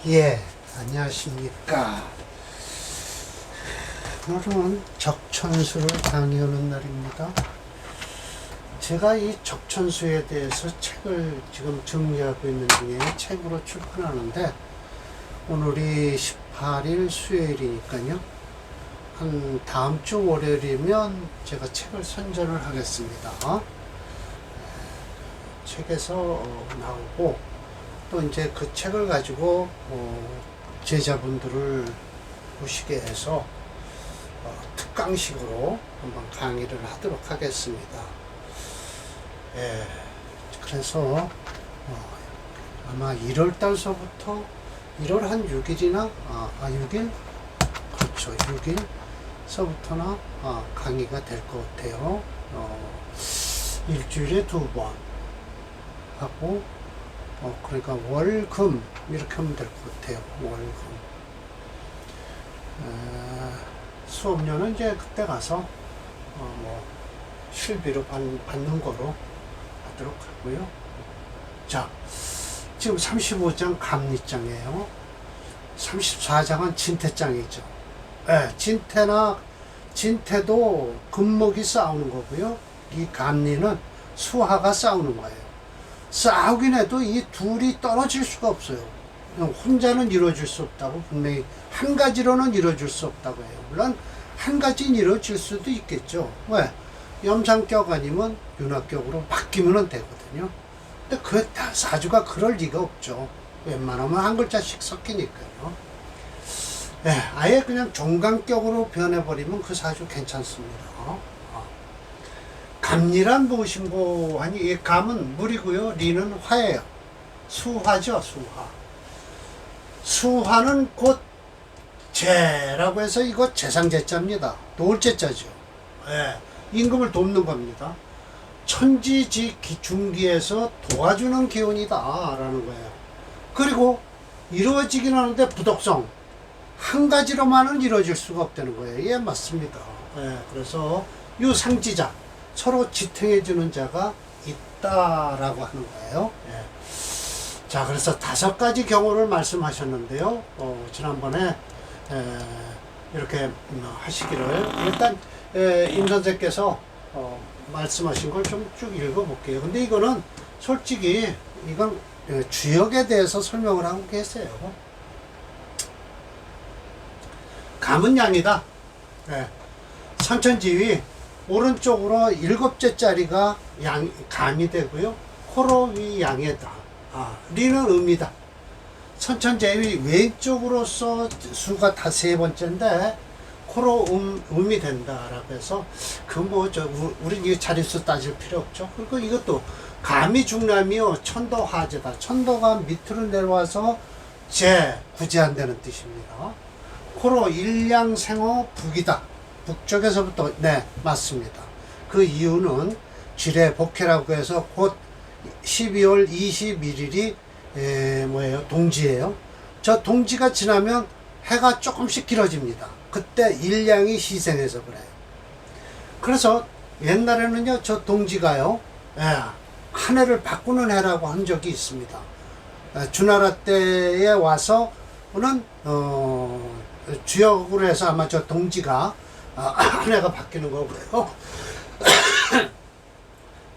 예, 안녕하십니까. 오늘은 적천수를 강의하는 날입니다. 제가 이 적천수에 대해서 책을 지금 정리하고 있는 중에 책으로 출판하는데, 오늘이 18일 수요일이니까요. 한 다음 주 월요일이면 제가 책을 선전을 하겠습니다. 책에서 나오고, 또 이제 그 책을 가지고 제자분들을 모시게 해서 특강식으로 한번 강의를 하도록 하겠습니다. 예, 그래서 아마 1월 달서부터 1월 한 6일이나 6일? 그렇죠, 6일서부터나 강의가 될 것 같아요. 일주일에 2번 하고, 그러니까 월금 이렇게 하면 될 것 같아요. 월금. 수업료는 이제 그때 가서 실비로 받는 거로 하도록 하고요. 자, 지금 35장 감리장이에요. 34장은 진태장이죠. 진태도 금목이 싸우는 거고요. 이 감리는 수화가 싸우는 거예요. 싸우긴 해도 이 둘이 떨어질 수가 없어요. 혼자는 이루어질 수 없다고, 분명히 한 가지로는 이루어질 수 없다고 해요. 물론 한 가지는 이루어질 수도 있겠죠. 왜? 염상격 아니면 윤학격으로 바뀌면 되거든요. 근데 그 사주가 그럴 리가 없죠. 웬만하면 한 글자씩 섞이니까요. 아예 그냥 종강격으로 변해버리면 그 사주 괜찮습니다. 감리란 무엇인고 하니, 이 감은 물이고요, 리는 화예요. 수화죠, 수화. 수화는 곧 재라고 해서 이거 재상재자입니다. 도울재자죠. 임금을 돕는 겁니다. 천지지 중기에서 도와주는 기운이다 라는 거예요. 그리고 이루어지긴 하는데 부덕성, 한 가지로만은 이루어질 수가 없다는 거예요. 예, 맞습니다. 그래서 이 상지자, 서로 지탱해주는 자가 있다라고 하는 거예요. 자, 그래서 5가지 경우를 말씀하셨는데요. 지난번에 이렇게 하시기를, 일단 임 선생께서 말씀하신 걸 좀 쭉 읽어볼게요. 근데 이거는 솔직히 이건 주역에 대해서 설명을 하고 계세요. 감은 양이다. 선천지위 오른쪽으로 7제짜리가 감이 되고요. 호로위 양이다. 리는 음이다. 선천제위 왼쪽으로서 수가 다 3번째인데 코로 음이 된다라고 해서 우리 이 자릿수 따질 필요 없죠. 그리고 이것도 감이 중남이요, 천도 화재다. 천도가 밑으로 내려와서 구제한다는 뜻입니다. 코로 일양생호 북이다. 북쪽에서부터, 맞습니다. 그 이유는 지뢰 복해라고 해서 곧 12월 21일이 동지예요. 저 동지가 지나면 해가 조금씩 길어집니다. 그때 일양이 희생해서 그래요. 그래서 옛날에는요, 저 동지가요, 한 해를 바꾸는 해라고 한 적이 있습니다. 주나라 때에 와서는 주역으로 해서 아마 저 동지가 한 해가 바뀌는 거고요.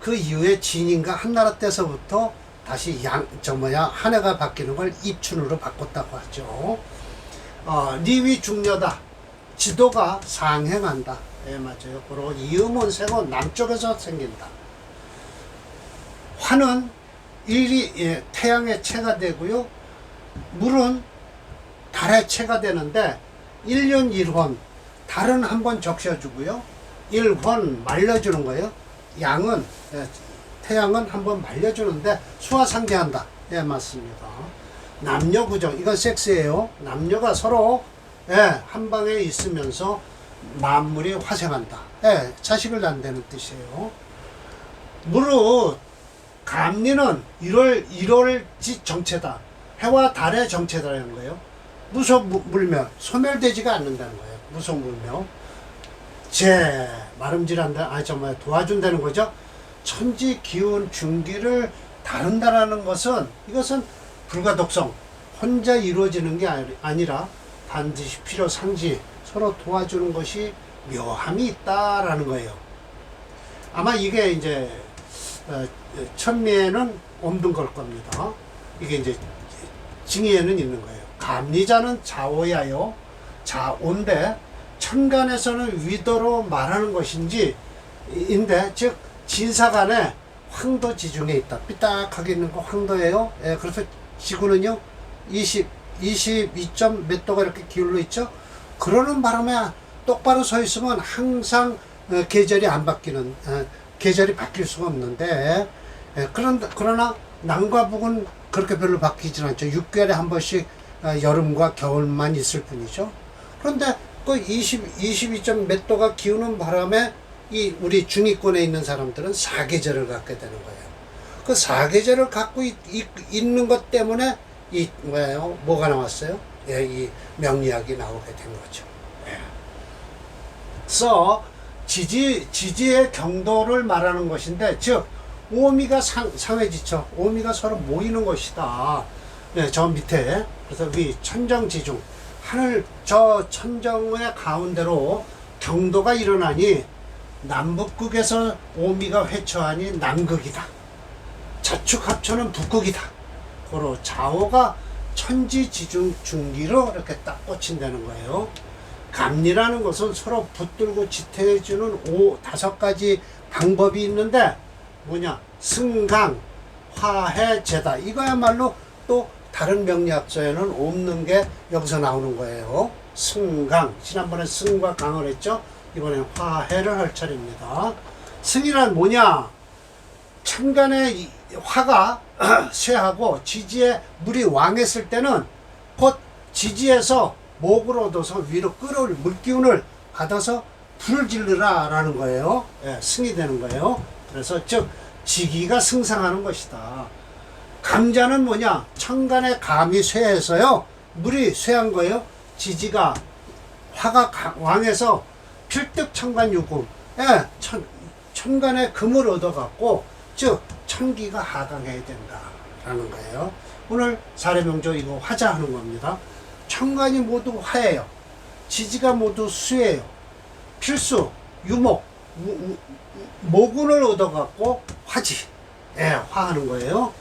그 이후에 진인가 한나라 때서부터 다시 한 해가 바뀌는 걸 입춘으로 바꿨다고 하죠. 리위 중녀다. 지도가 상행한다. 맞아요. 그리고 이음운생은 남쪽에서 생긴다. 화는 일이 태양의 체가 되고요. 물은 달의 체가 되는데 1년 1혼, 달은 한번 적셔주고요. 1혼 말려주는 거예요. 양은, 태양은 한번 말려주는데 수화상대한다. 맞습니다. 남녀 구정, 이건 섹스예요. 남녀가 서로 한 방에 있으면서 만물이 화생한다. 자식을 낳는다는 뜻이에요. 무릇 감리는 1월지 정체다. 해와 달의 정체다라는 거예요. 무소물명, 소멸되지가 않는다는 거예요. 무소물명. 말음질한다, 도와준다는 거죠. 천지 기운 중기를 다룬다라는 것은, 이것은 불가독성, 혼자 이루어지는 게 아니라 반드시 필요상시 서로 도와주는 것이 묘함이 있다라는 거예요. 아마 이게 이제 천미에는 없는 걸 겁니다. 이게 이제 징의에는 있는 거예요. 감리자는 자오야요. 자오인데 천간에서는 위도로 말하는 것인지 인데 즉 진사간에 황도지중에 있다. 삐딱하게 있는 거 황도예요. 예, 그래서 지구는요 22점 몇 도가 이렇게 기울어 있죠. 그러는 바람에 똑바로 서 있으면 항상 계절이 안 바뀌는 계절이 바뀔 수가 없는데 그러나 남과 북은 그렇게 별로 바뀌진 않죠. 6개월에 한 번씩 여름과 겨울만 있을 뿐이죠. 그런데 그 22점 몇 도가 기우는 바람에 이 우리 중위권에 있는 사람들은 사계절을 갖게 되는 거예요. 그 사계절을 갖고 있는 것 때문에 이 뭐가 나왔어요? 예, 이 명리학이 나오게 된 거죠. 예. 그래서 지지의 경도를 말하는 것인데, 즉 오미가 상회지처, 오미가 서로 모이는 것이다. 네, 저 밑에 그래서 위 천정지중 하늘 저 천정의 가운데로 경도가 일어나니 남북극에서 오미가 회처하니 남극이다. 자축합초는 북극이다. 고로 좌오가 천지지중 중기로 이렇게 딱 꽂힌다는 거예요. 감리라는 것은 서로 붙들고 지탱해주는 5가지 방법이 있는데 뭐냐? 승강, 화해, 제다. 이거야말로 또 다른 명리학서에는 없는 게 여기서 나오는 거예요. 승강. 지난번에 승과 강을 했죠. 이번엔 화해를 할 차례입니다. 승이란 뭐냐? 천간에 화가 쇠하고 지지에 물이 왕했을 때는 곧 지지에서 목을 얻어서 위로 끌어올 물기운을 받아서 불을 질르라 라는 거예요. 예, 승이 되는 거예요. 그래서 즉 지기가 승상하는 것이다. 감자는 뭐냐? 천간에 감이 쇠해서요 물이 쇠한 거예요. 지지가 화가 왕해서 필득천간유금, 예, 천간에 금을 얻어갖고 즉 천기가 하강해야 된다라는 거예요. 오늘 사례명조 이거 화자하는 겁니다. 천간이 모두 화예요. 지지가 모두 수예요. 필수 유목 모군을 얻어갖고 화지, 예, 화하는 거예요.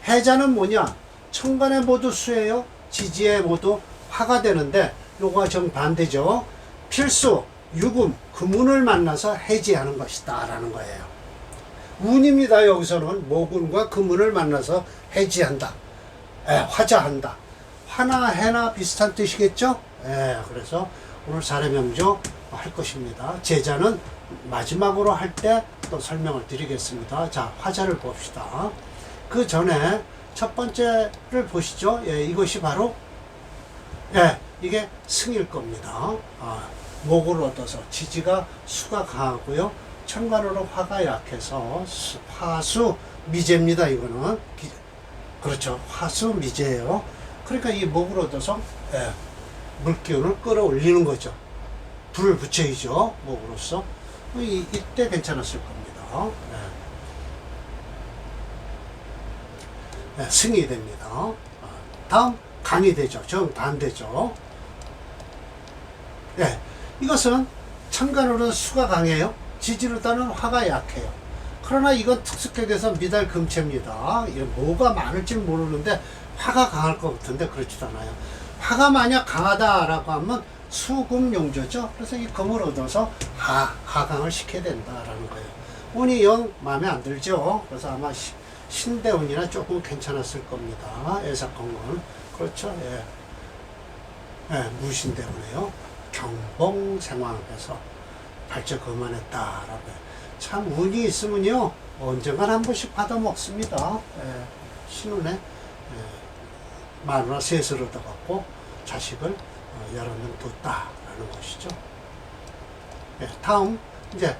해자는 뭐냐? 천간에 모두 수예요. 지지에 모두 화가 되는데 요거가 정반대죠. 필수 유금 금운을 만나서 해지하는 것이다 라는 거예요. 운입니다. 여기서는 모군과 금운을 만나서 해지한다, 예, 화자한다. 화나 해나 비슷한 뜻이겠죠. 예, 그래서 오늘 사례명조 할 것입니다. 제자는 마지막으로 할 때 또 설명을 드리겠습니다. 자, 화자를 봅시다. 그 전에 첫 번째를 보시죠. 예, 이것이 바로 예, 이게 승일 겁니다. 목을 얻어서 지지가 수가 강하고요. 천간으로 화가 약해서 화수 미제입니다. 이거는 그렇죠. 화수 미제예요. 그러니까 이 목을 얻어서 예, 물기운을 끌어올리는 거죠. 불을 붙여야죠. 목으로서. 이때 괜찮았을 겁니다. 네. 네, 승이 됩니다. 다음 강이 되죠. 정반대죠. 네, 이것은 천간으로는 수가 강해요. 지지로 따는 화가 약해요. 그러나 이건 특수격에서 미달금체입니다. 뭐가 많을지 모르는데 화가 강할 것 같은데 그렇지도 않아요. 화가 만약 강하다라고 하면 수금용조죠. 그래서 이 금을 얻어서 하강을 시켜야 된다라는 거예요. 운이 영 마음에 안 들죠. 그래서 아마 신대운이나 조금 괜찮았을 겁니다. 애사건건 그렇죠. 예. 예, 무신대운이에요. 경봉생황에서 발전 그만했다라고 해요. 참 운이 있으면요 언젠간 한 번씩 받아 먹습니다. 예, 신운에 예, 마누라 셋을 얻어갖고 자식을 여러 명 뒀다라는 것이죠. 예, 다음 이제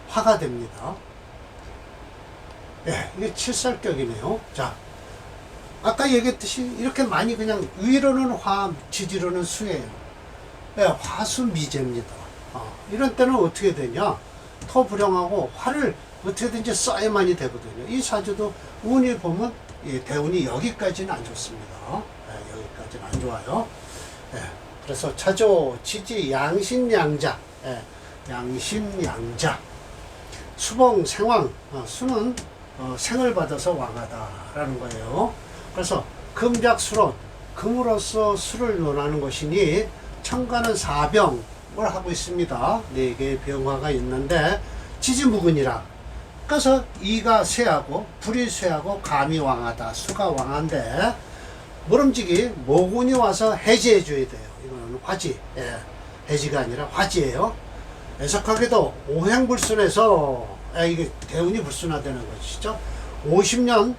화가 됩니다. 예, 이게 칠살격이네요. 자, 아까 얘기했듯이 이렇게 많이 그냥 위로는 화, 지지로는 수예요. 예, 화수미제입니다. 이런 때는 어떻게 되냐? 터불영하고 화를 어떻게든지 써야만이 되거든요. 이 사주도 운이 보면 이 대운이 여기까지는 안 좋습니다. 예, 좋아요. 예, 그래서 차조, 지지, 양신양자, 예, 양신양자, 수봉, 생왕, 수는 생을 받아서 왕하다라는 거예요. 그래서 금작수론, 금으로서 수를 논하는 것이니 천간은 사병을 하고 있습니다. 4개의 병화가 있는데 지지무근이라. 그래서 이가 쇠하고 불이 쇠하고 감이 왕하다. 수가 왕한데 모름지기 모군이 와서 해지해 줘야 돼요. 이거는 화지. 예, 해지가 아니라 화지예요. 애석하게도 오행불순에서 이게 대운이 불순화되는 것이죠. 50년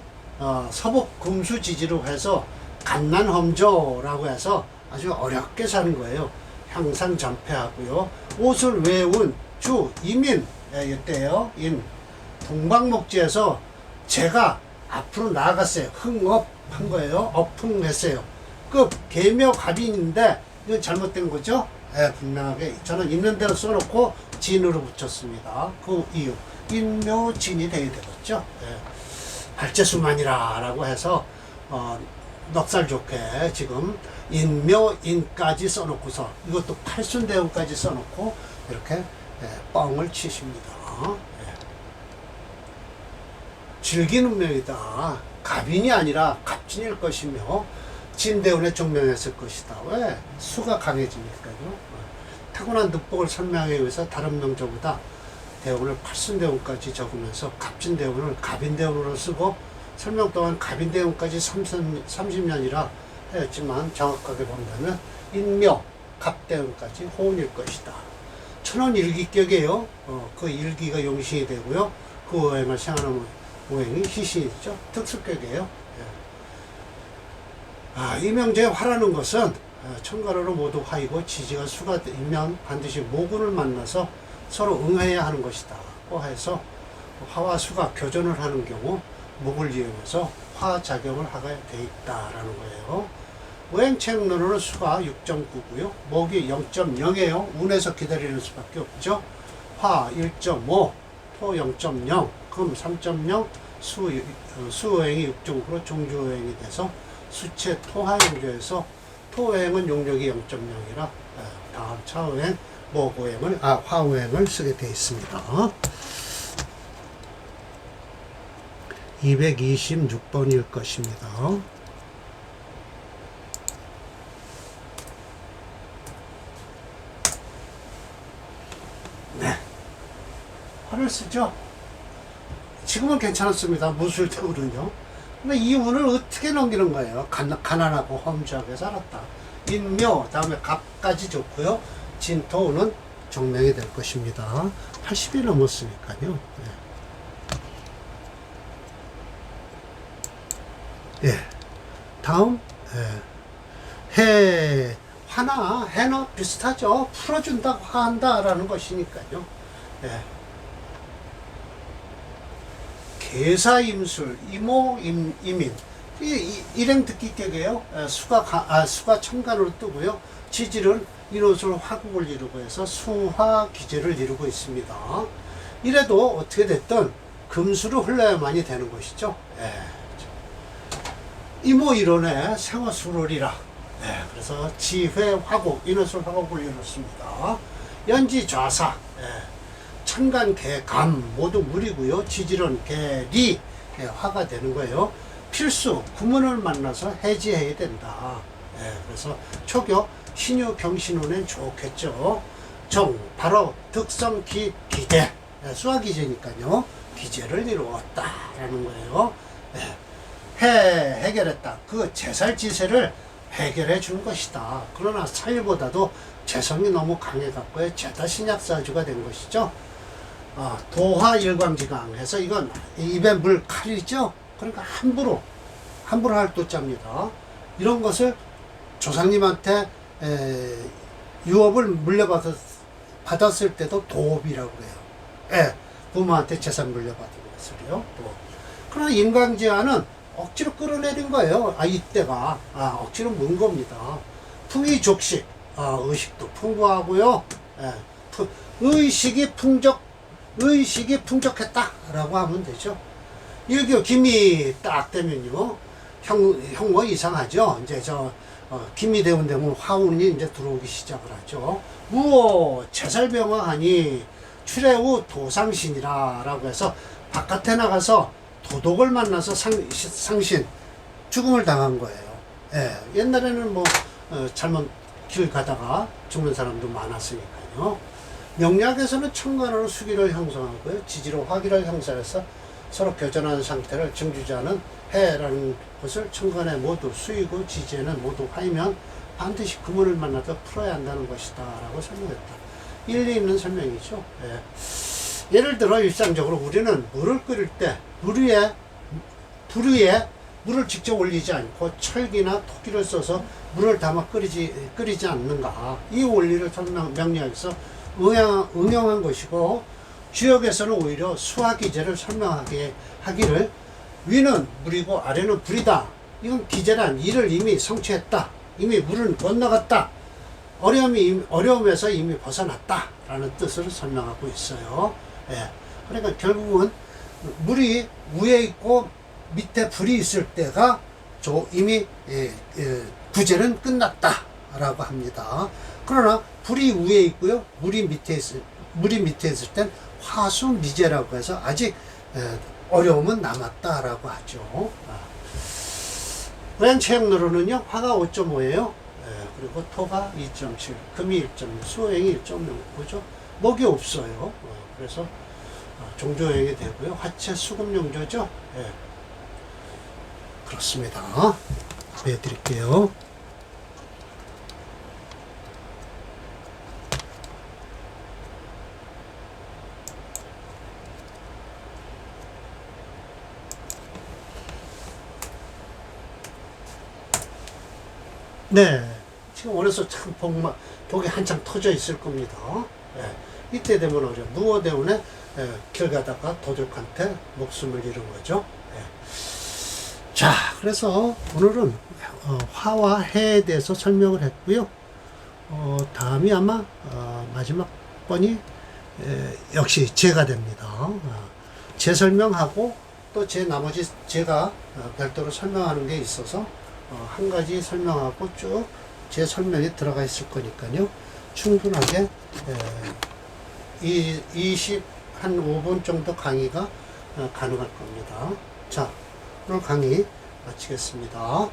서복 금수지지로 해서 간난험조라고 해서 아주 어렵게 사는 거예요. 항상 전폐하고요. 옷을 외운 주 이민, 이때요. 인 동방목지에서 제가 앞으로 나아갔어요. 흥업한 거예요. 업흥했어요. 그 계묘갑인인데 이건 잘못된 거죠. 예, 분명하게 저는 있는 대로 써놓고 진으로 붙였습니다. 그 이유 인묘진이 돼야 되겠죠. 예. 발제수만이라 라고 해서 넉살 좋게 지금 인묘인까지 써놓고서 이것도 팔순대운까지 써놓고 이렇게 예, 뻥을 치십니다. 예. 질긴 운명이다. 갑인이 아니라 갑진일 것이며 진대운에 종명했을 것이다. 왜? 수가 강해지니까요. 타고난 늑복을 설명하기 위해서 다른 명조보다 대운을 팔순대운까지 적으면서 갑진대운을 갑인대운으로 쓰고 설명 또한 갑인대운까지 30년이라 하였지만 정확하게 본다면 인묘 갑대운까지 호운일 것이다. 천원일기격이에요. 그 일기가 용신이 되고요. 그 오행을 생하는 오행이 희신이죠. 특수격이에요. 예. 이명제의 화라는 것은 천간으로 모두 화이고 지지가 수가 되면 반드시 모군을 만나서 서로 응해야 하는 것이다. 해서 화와 수가 교전을 하는 경우 목을 이용해서 화작용을 하게 돼 있다라는 거예요. 오행체력론으로는 수가 6.9고요. 목이 0.0이에요. 운에서 기다리는 수밖에 없죠. 화 1.5, 토 0.0, 금 3.0, 수오행이 6.9로 종주오행이 돼서 수체 토화용조에서 토오행은 용력이 0.0이라 다음 차오행 목오행을 화오행을 쓰게 되어 있습니다. 226번일 것입니다. 네, 화를 쓰죠. 지금은 괜찮았습니다. 무술태우는요. 근데 이 운을 어떻게 넘기는 거예요? 가난하고 험주하게 살았다. 인묘, 다음에 갑까지 좋고요. 진토운은 정명이 될 것입니다. 80이 넘었으니까요. 예. 다음, 해, 화나 해나 비슷하죠. 풀어준다, 화한다라는 것이니까요. 예. 계사임술, 이모, 이민. 일행 듣기격이에요. 수가 천간으로 뜨고요. 지질은 인호술 화국을 이루고 해서 수화 기제를 이루고 있습니다. 이래도 어떻게 됐든 금수로 흘러야만이 되는 것이죠. 예. 이모 이론의 생화수롤이라. 예. 그래서 지회 화국, 인호술 화국을 이뤘습니다. 연지 좌사. 예. 천간 개감 모두 물이고요. 지질은 개리 화가 되는 거예요. 필수 구문을 만나서 해지해야 된다. 그래서 초교 신유 경신운엔 좋겠죠. 정 바로 득성 기대 수화기제니까요. 기제를 이루었다라는 거예요. 해결했다. 그 제살지세를 해결해 준 것이다. 그러나 사일보다도 재성이 너무 강해갖고 제다신약사주가 된 것이죠. 도화 일광지강 해서 이건 입에 물 칼이죠. 그러니까 함부로 할 도자입니다. 이런 것을 조상님한테 유업을 물려받았을 때도 도업이라고 해요. 부모한테 재산 물려받은 것을요. 그러나 인광지화는 억지로 끌어내린 거예요. 이때가 억지로 문 겁니다. 풍의족식, 의식도 풍부하고요. 의식이 풍족했다라고 하면 되죠. 일교 김이 딱 되면요. 형모 이상하죠. 이제 김이 되운 되면 화운이 이제 들어오기 시작을 하죠. 무오 제살병화하니 출애 후 도상신이라 라고 해서 바깥에 나가서 도독을 만나서 상신 죽음을 당한 거예요. 예, 옛날에는 뭐 잘못 길 가다가 죽는 사람도 많았으니까요. 명리학에서는 천간으로 수기를 형성하고요, 지지로 화기를 형성해서 서로 교전하는 상태를 증주자는 해라는 것을 천간에 모두 수이고 지지에는 모두 화이면 반드시 그물을 만나서 풀어야 한다는 것이다 라고 설명했다. 일리 있는 설명이죠. 예. 예를 들어 일상적으로 우리는 물을 끓일 때 불 위에 물을 직접 올리지 않고 철기나 토기를 써서 물을 담아 끓이지 않는가, 이 원리를 명리학에서 응용한 것이고, 주역에서는 오히려 수화기제를 설명하게 하기를 위는 물이고 아래는 불이다. 이건 기제란 일을 이미 성취했다. 이미 물은 건너갔다. 어려움에서 이미 벗어났다. 라는 뜻으로 설명하고 있어요. 예. 그러니까 결국은 물이 위에 있고 밑에 불이 있을 때가 이미 구제는 끝났다. 라고 합니다. 그러나 불이 위에 있고요, 물이 밑에 있을 땐 화수미제라고 해서 아직 어려움은 남았다라고 하죠. 맨 최악으로는요, 화가 5.5예요. 그리고 토가 2.7, 금이 1.6, 수행이 1.0, 목이 없어요. 그래서 종조행이 되고요, 화체 수금용조죠. 그렇습니다. 보여드릴게요. 네, 지금 원에서 참 복이 한창 터져 있을 겁니다. 이때 되면 무어대운에 길 가다가 도둑한테 목숨을 잃은 거죠. 자, 그래서 오늘은 화와 해에 대해서 설명을 했고요. 다음이 아마 마지막 번이 역시 제가 됩니다. 제 설명하고 또 나머지 제가 별도로 설명하는 게 있어서 한 가지 설명하고 쭉 제 설명이 들어가 있을 거니까요. 충분하게 20한 5분 정도 강의가 가능할 겁니다. 자, 오늘 강의 마치겠습니다.